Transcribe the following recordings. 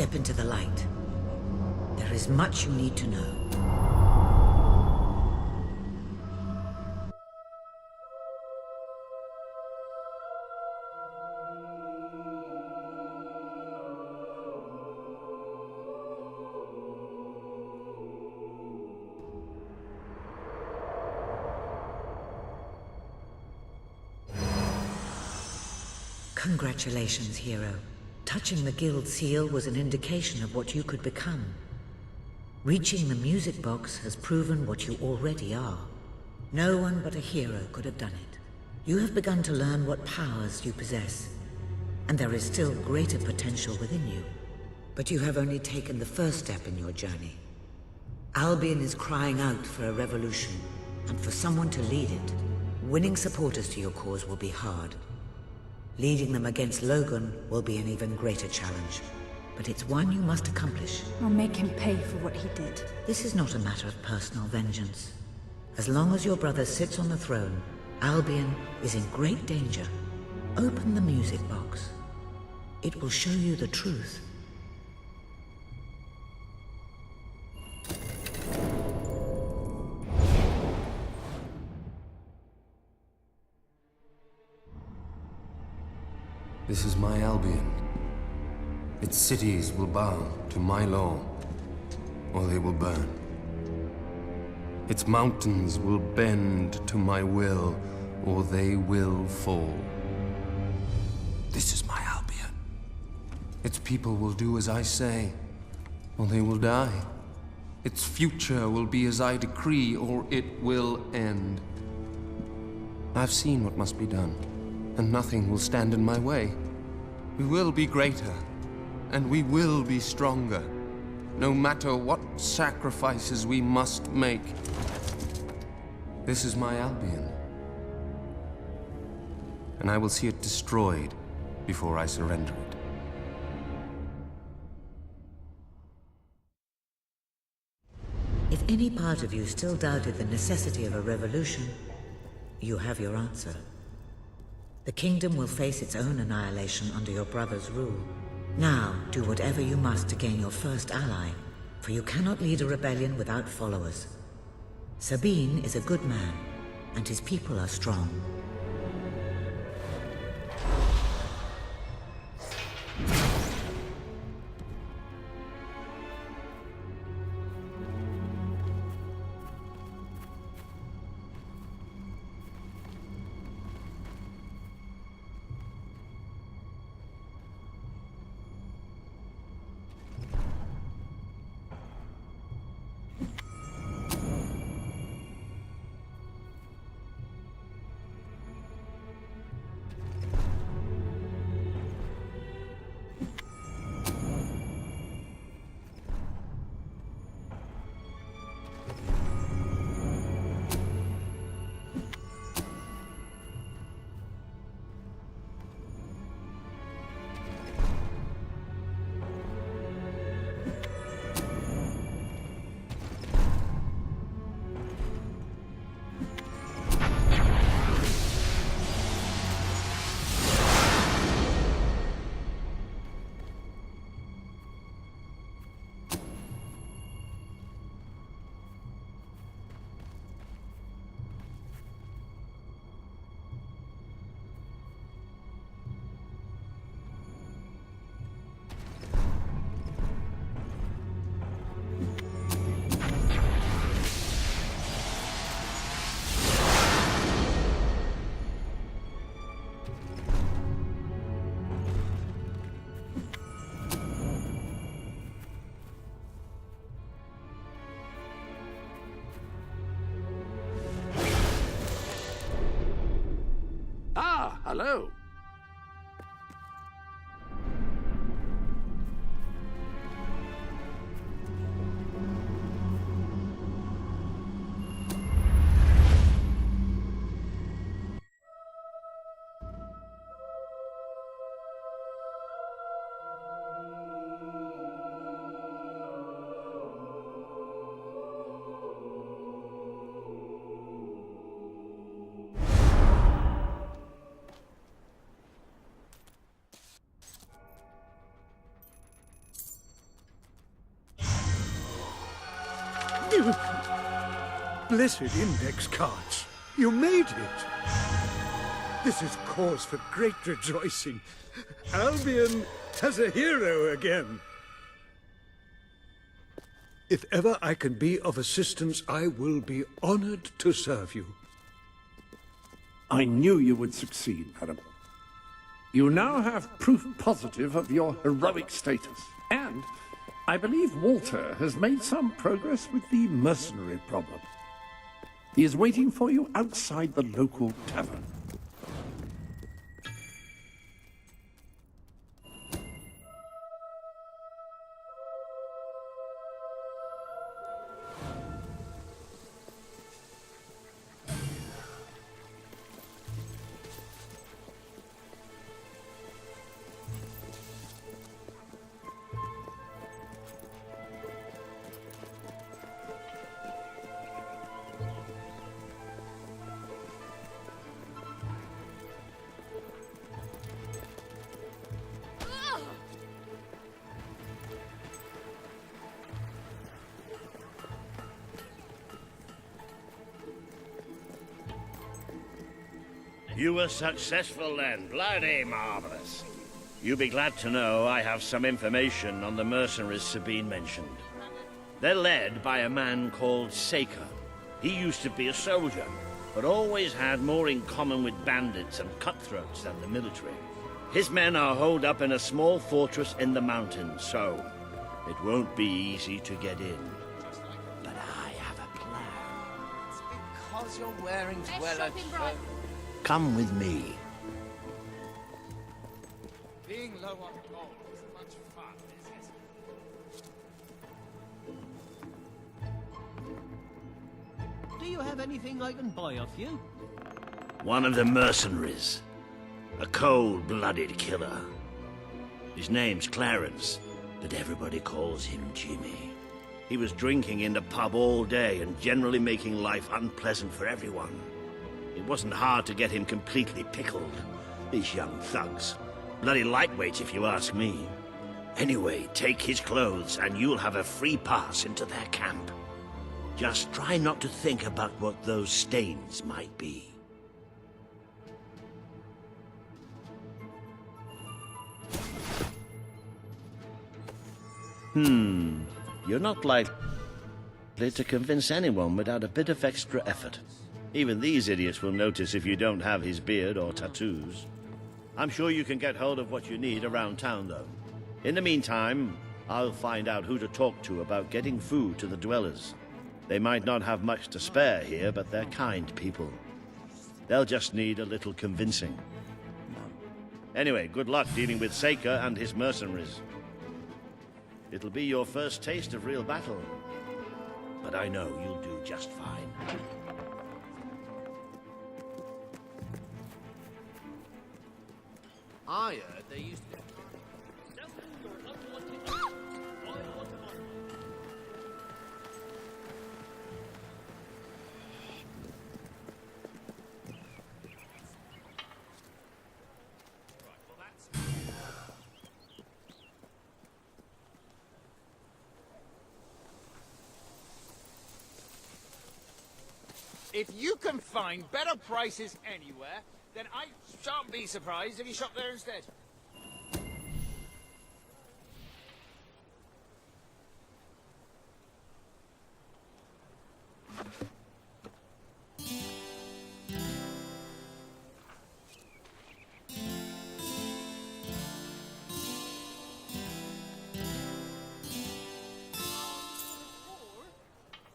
step into the light. There is much you need to know. Congratulations, hero. Touching the guild seal was an indication of what you could become. Reaching the music box has proven what you already are. No one but a hero could have done it. You have begun to learn what powers you possess, and there is still greater potential within you. But you have only taken the first step in your journey. Albion is crying out for a revolution, and for someone to lead it. Winning supporters to your cause will be hard. Leading them against Logan will be an even greater challenge. But it's one you must accomplish. I'll make him pay for what he did. This is not a matter of personal vengeance. As long as your brother sits on the throne, Albion is in great danger. Open the music box. It will show you the truth. This is my Albion. Its cities will bow to my law, or they will burn. Its mountains will bend to my will, or they will fall. This is my Albion. Its people will do as I say, or they will die. Its future will be as I decree, or it will end. I've seen what must be done, and nothing will stand in my way. We will be greater, and we will be stronger, no matter what sacrifices we must make. This is my Albion, and I will see it destroyed before I surrender it. If any part of you still doubted the necessity of a revolution, you have your answer. The kingdom will face its own annihilation under your brother's rule. Now, do whatever you must to gain your first ally, for you cannot lead a rebellion without followers. Sabine is a good man, and his people are strong. Hello. Blessed index cards. You made it. This is cause for great rejoicing. Albion has a hero again. If ever I can be of assistance, I will be honored to serve you. I knew you would succeed, madam. You now have proof positive of your heroic status, and I believe Walter has made some progress with the mercenary problem. He is waiting for you outside the local tavern. You were successful then. Bloody marvelous. You'll be glad to know I have some information on the mercenaries Sabine mentioned. They're led by a man called Saker. He used to be a soldier, but always had more in common with bandits and cutthroats than the military. His men are holed up in a small fortress in the mountains, so it won't be easy to get in. But I have a plan. It's because you're wearing dweller. Come with me. Being low on gold isn't much fun, is it? Do you have anything I can buy off you? One of the mercenaries. A cold-blooded killer. His name's Clarence, but everybody calls him Jimmy. He was drinking in the pub all day and generally making life unpleasant for everyone. It wasn't hard to get him completely pickled. These young thugs. Bloody lightweights, if you ask me. Anyway, take his clothes and you'll have a free pass into their camp. Just try not to think about what those stains might be. You're not likely to convince anyone without a bit of extra effort. Even these idiots will notice if you don't have his beard or tattoos. I'm sure you can get hold of what you need around town, though. In the meantime, I'll find out who to talk to about getting food to the dwellers. They might not have much to spare here, but they're kind people. They'll just need a little convincing. Anyway, good luck dealing with Saker and his mercenaries. It'll be your first taste of real battle, but I know you'll do just fine. I heard they used to... If you can find better prices anywhere, then I shan't be surprised if you shop there instead.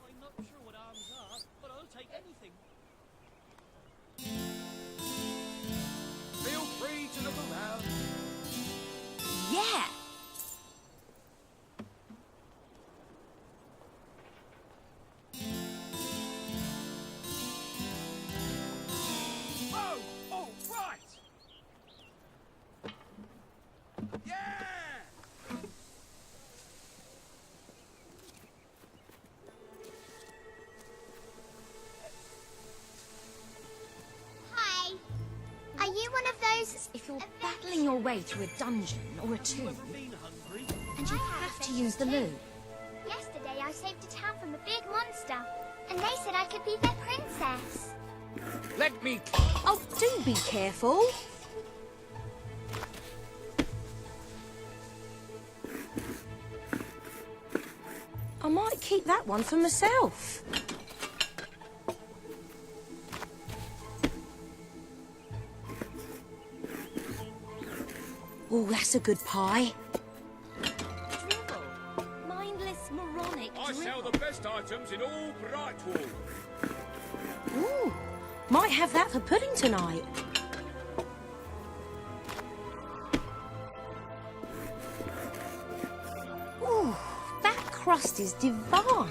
I'm not sure what arms are, but I'll take anything. Feel free to look around. Yeah! Oh! Oh, right! Yeah! Hi. Are you one of those? If you're battling your way through a dungeon or a tomb, Been hungry? and you have to use the loo, Yesterday I saved a town from a big monster, and they said I could be their princess. Let me... Oh, do be careful. I might keep that one for myself. Oh, that's a good pie. Dribble. Mindless, moronic sell the best items in all Brightwall. Ooh, might have that for pudding tonight. Ooh, that crust is divine.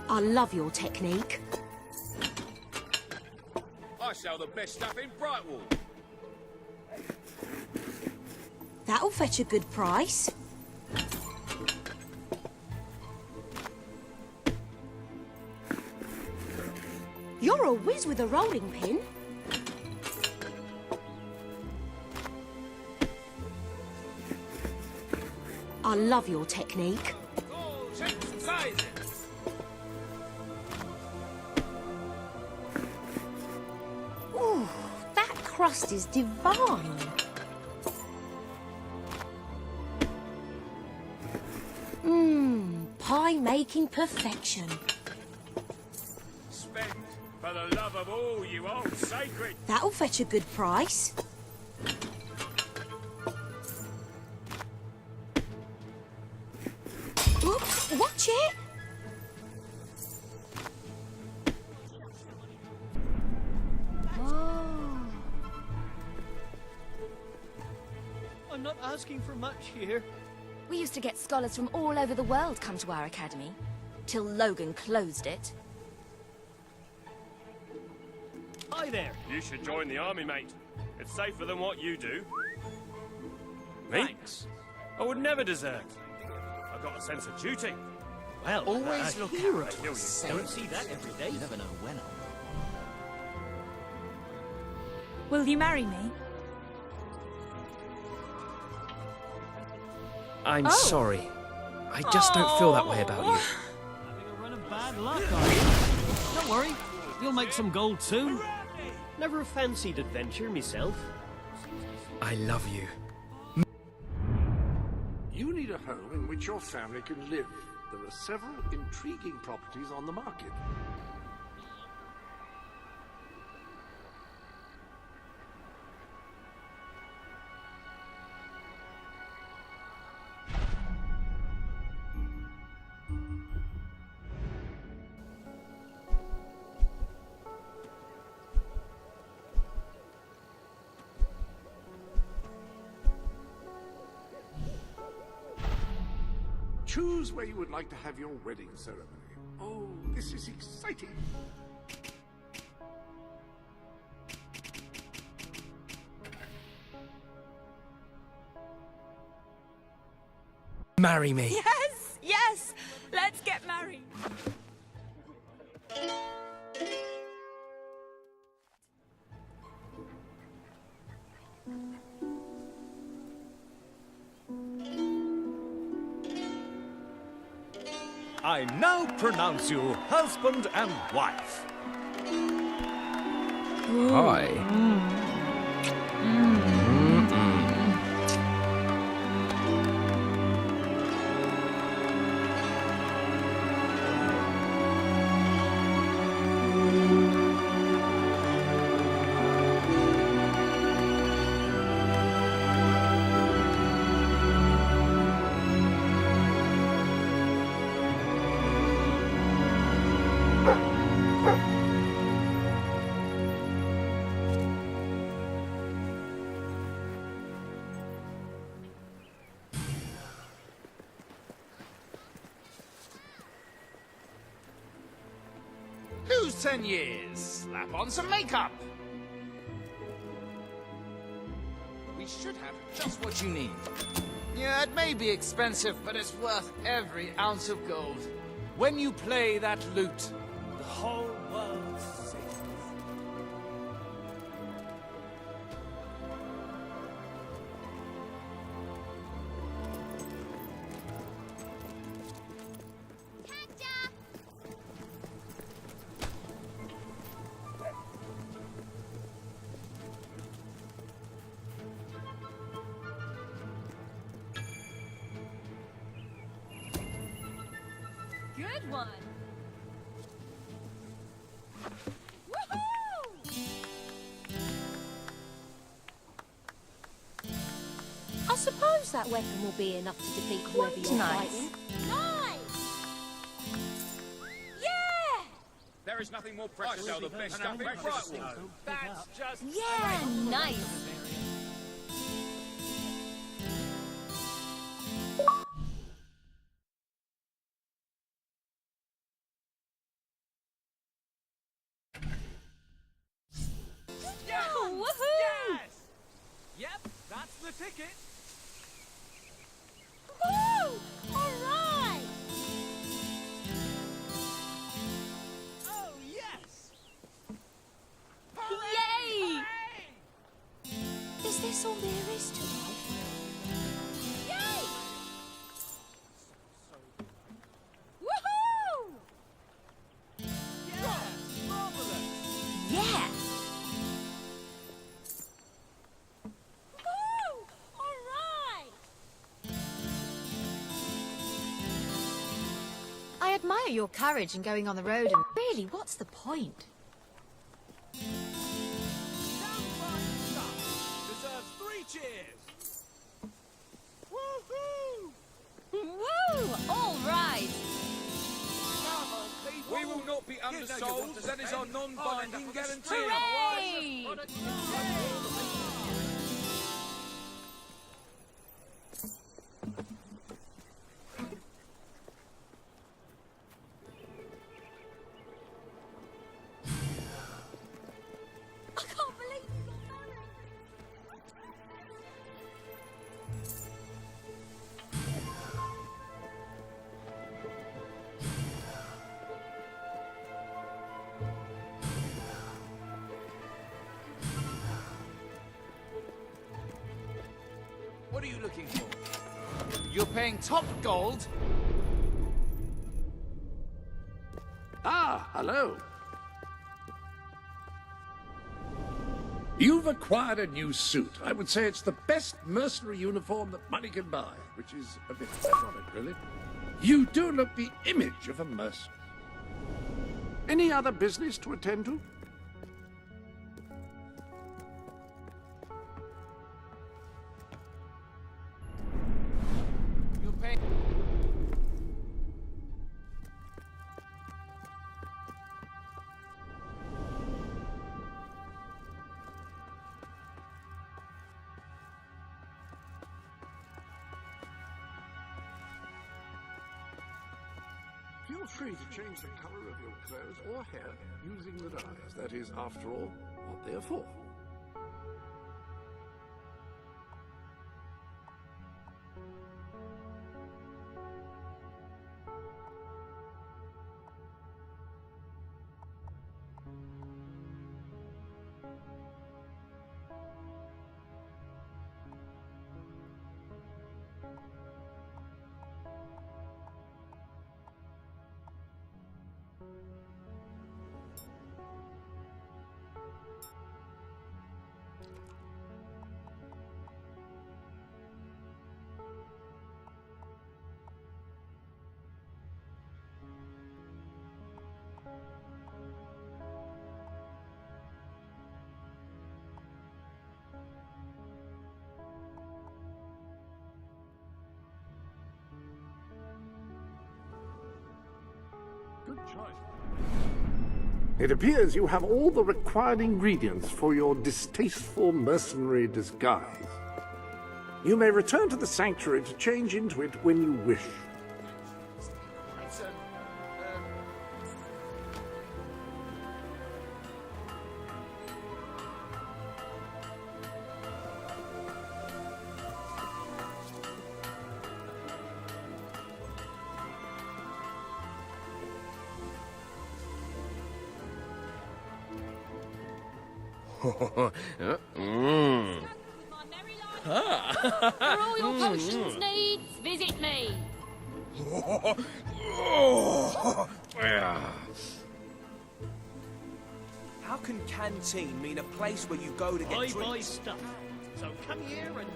I love your technique. I sell the best stuff in Brightwall. That'll fetch a good price. You're a whiz with a rolling pin. I love your technique. All shapes and sizes. Ooh, that crust is divine. Pie making perfection. Spend for the love of all you old sacred. That'll fetch a good price. Oops, watch it! I'm not asking for much here. We used to get scholars from all over the world come to our academy, till Logan closed it. Hi there. You should join the army, mate. It's safer than what you do. Me? Thanks. I would never desert. I've got a sense of duty. Well, Always look hero. out. Kill you. Don't see that every day. You never know when. Will you marry me? I'm sorry. I just don't feel that way about you. Having a run of bad luck, are you? Don't worry. You'll make some gold soon. Never fancied adventure myself. I love you. You need a home in which your family can live. There are several intriguing properties on the market. Choose where you would like to have your wedding ceremony. Oh, this is exciting. Marry me. Yes, yes! Let's get married! I now pronounce you husband and wife. Hi. Lose 10 years. Slap on some makeup. We should have just what you need. Yeah, it may be expensive, but it's worth every ounce of gold. When you play that lute, the whole world sings. good one. Woohoo! I suppose that weapon will be enough to defeat whoever you're fighting. Nice! Yeah! There is nothing more precious than the best stuff in Brightwater. That's just... Yeah, nice! Yes! Woohoo! Yes! Yep, that's the ticket. Woo! All right! Oh, yes! Yay! Is this all there is to life? Yay! Woohoo! Yeah! Marvelous! Yeah! Woo! All right! I admire your courage in going on the road and... Really, what's the point? Downright stuff deserves 3 cheers. Woohoo! Woo! All right! Come on, people. We will not be undersold. That is our non-binding guarantee. Hooray! I can't believe you got married. What are you looking for? You're paying top gold. Ah, hello. You've acquired a new suit. I would say it's the best mercenary uniform that money can buy, which is a bit ironic, really. You do look the image of a mercenary. Any other business to attend to? You're paying... Feel free to change the color of your clothes or hair using the dyes. That is, after all, what they are for. Good choice. It appears you have all the required ingredients for your distasteful mercenary disguise. You may return to the sanctuary to change into it when you wish. For all your potions needs, visit me. How can canteen mean a place where you go to get I buy drinks? stuff. So come here and...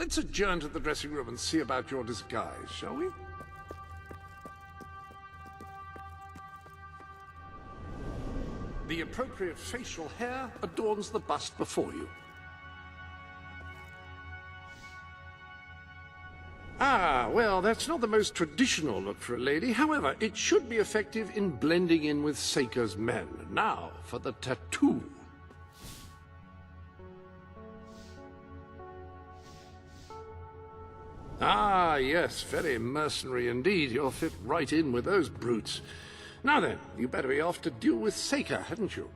Let's adjourn to the dressing room and see about your disguise, shall we? The appropriate facial hair adorns the bust before you. Ah, well, that's not the most traditional look for a lady. However, it should be effective in blending in with Seika's men. Now, for the tattoo. Ah, yes, very mercenary indeed. You'll fit right in with those brutes. Now then, you better be off to deal with Seika, hadn't you?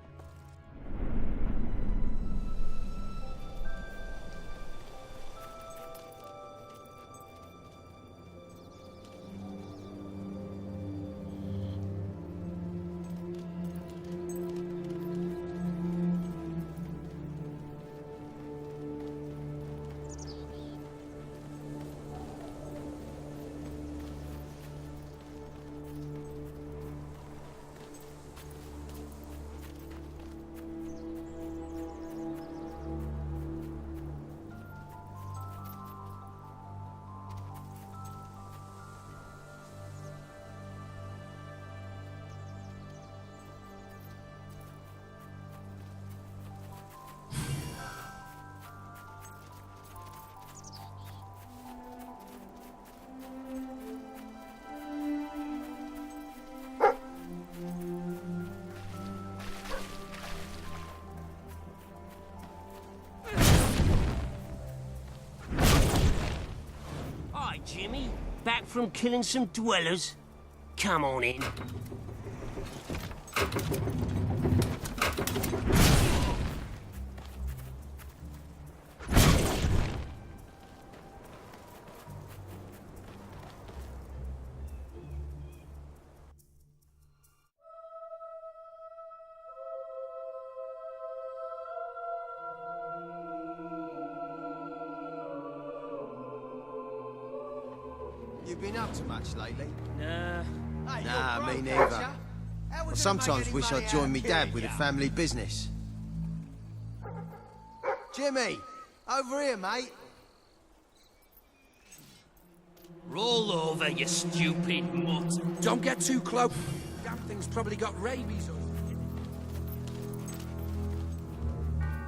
Jimmy, back from killing some dwellers? Come on in. You been up to much lately? Nah. Hey, nah, me neither. I sometimes wish I'd joined me dad with a family business. Jimmy! Over here, mate! Roll over, you stupid mutt. Don't get too close. Damn thing's probably got rabies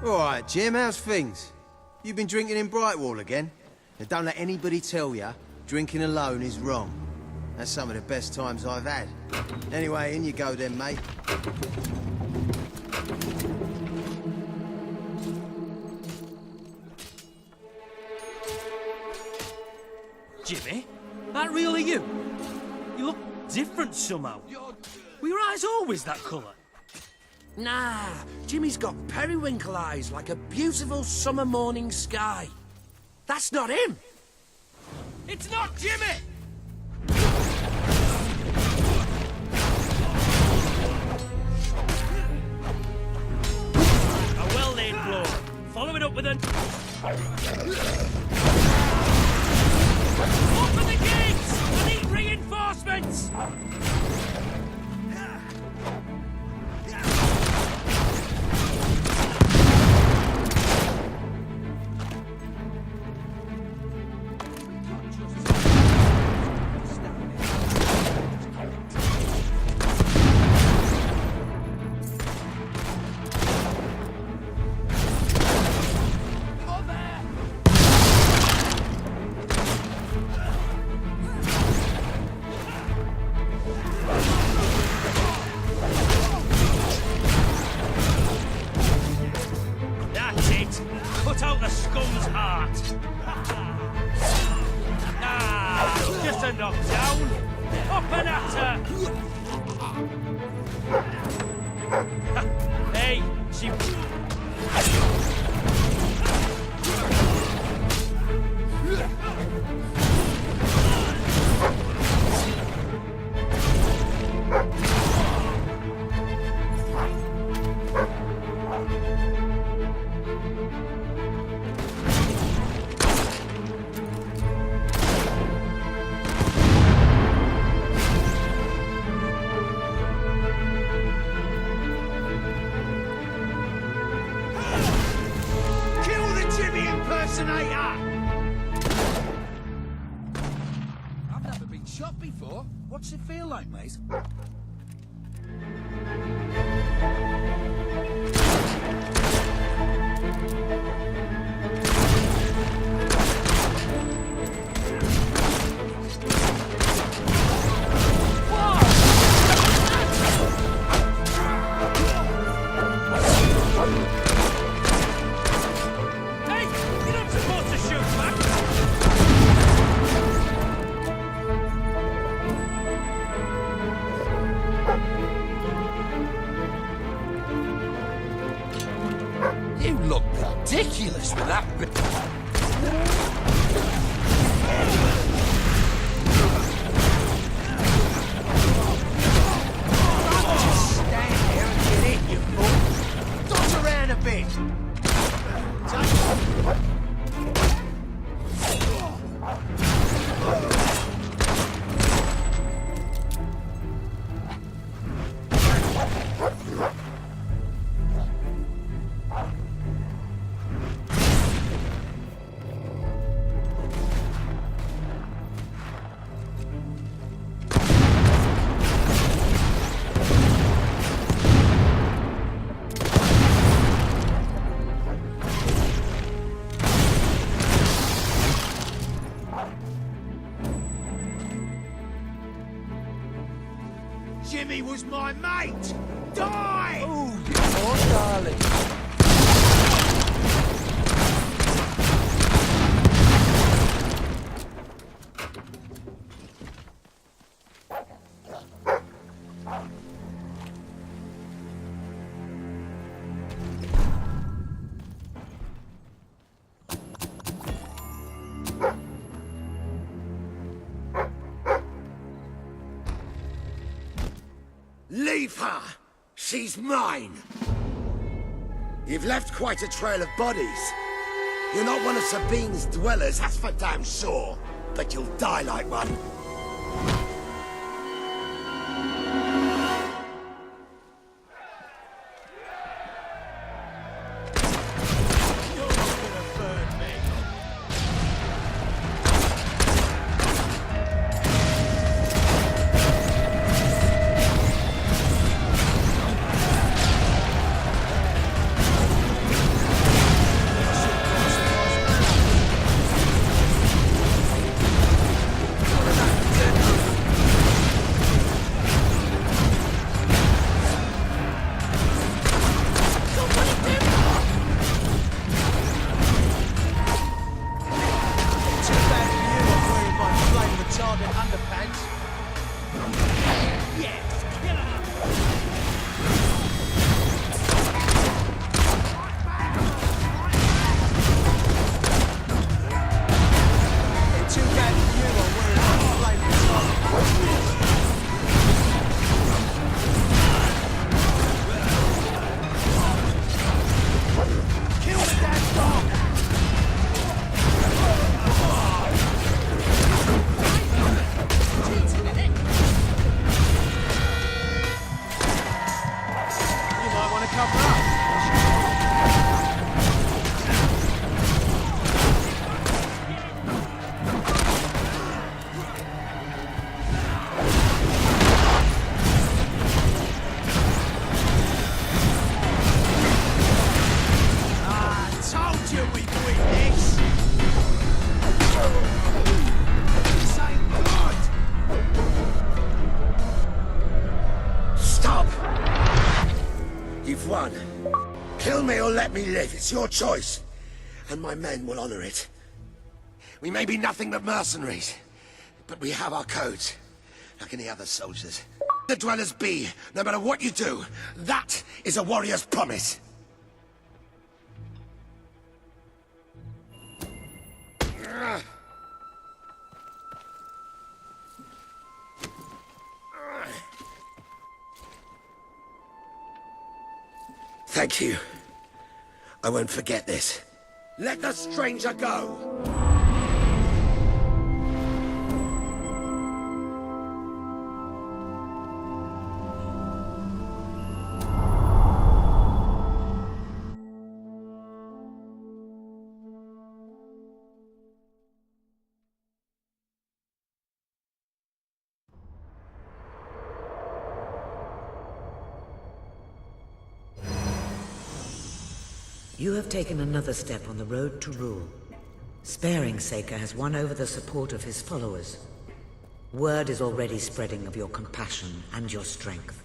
or... Alright, Jim, how's things? You been drinking in Brightwall again? Now don't let anybody tell you drinking alone is wrong. That's some of the best times I've had. Anyway, in you go then, mate. Jimmy, that really you? You look different somehow. Were your eyes always that colour? Nah, Jimmy's got periwinkle eyes like a beautiful summer morning sky. That's not him! It's not Jimmy! A well-laid blow. Follow it up with an... Open the gates! I need reinforcements! Cut out the scum's heart! Ah, just a knockdown! Up and at her! Hey, she... Kill the Jimmy impersonator! before. What's it feel like, mate? Hey, you're not supposed to shoot back. You look ridiculous with that. Just stand there and get in, you fool. Dodge around a bit. Jimmy was my mate! Die! Oh, you poor darling. Leave her! She's mine! You've left quite a trail of bodies. You're not one of Sabine's dwellers, that's for damn sure. But you'll die like one. You've won. Kill me or let me live. It's your choice. And my men will honor it. We may be nothing but mercenaries, but we have our codes, like any other soldiers. The dwellers be, no matter what you do. That is a warrior's promise. Thank you. I won't forget this. Let the stranger go! You have taken another step on the road to rule. Sparing Saker has won over the support of his followers. Word is already spreading of your compassion and your strength.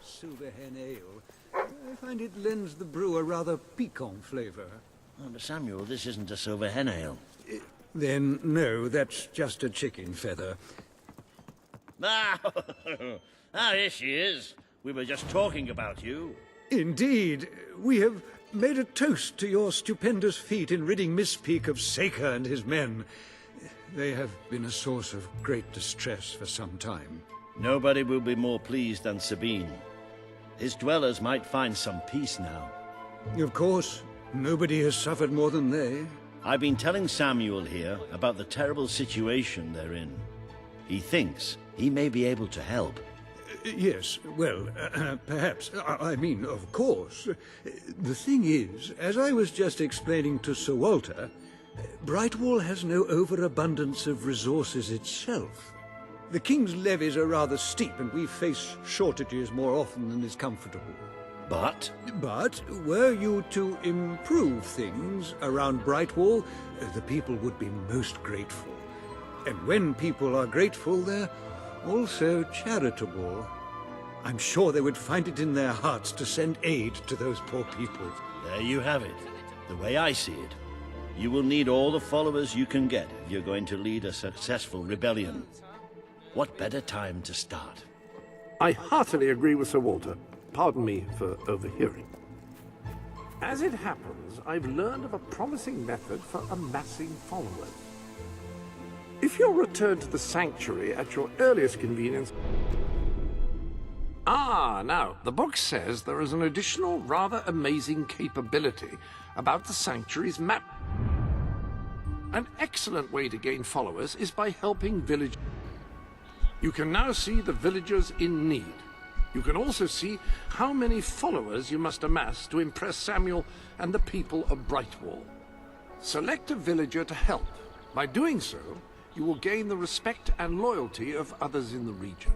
Silver hen ale. I find it lends the brew a rather piquant flavor. Oh, but Samuel, this isn't a silver hen ale. Then, no, that's just a chicken feather. Ah, here she is. We were just talking about you. Indeed. We have made a toast to your stupendous feat in ridding Misspeak of Saker and his men. They have been a source of great distress for some time. Nobody will be more pleased than Sabine. His dwellers might find some peace now. Of course. Nobody has suffered more than they. I've been telling Samuel here about the terrible situation they're in. He thinks he may be able to help. Yes, well, perhaps. I mean, of course. The thing is, as I was just explaining to Sir Walter, Brightwall has no overabundance of resources itself. The King's levies are rather steep, and we face shortages more often than is comfortable. But were you to improve things around Brightwall, the people would be most grateful. And when people are grateful, they're also charitable. I'm sure they would find it in their hearts to send aid to those poor people. There you have it. The way I see it. You will need all the followers you can get if you're going to lead a successful rebellion. What better time to start? I heartily agree with Sir Walter. Pardon me for overhearing. As it happens, I've learned of a promising method for amassing followers. If you'll return to the Sanctuary at your earliest convenience... now, the book says there is an additional, rather amazing capability about the Sanctuary's map. An excellent way to gain followers is by helping villagers. You can now see the villagers in need. You can also see how many followers you must amass to impress Samuel and the people of Brightwall. Select a villager to help. By doing so, you will gain the respect and loyalty of others in the region.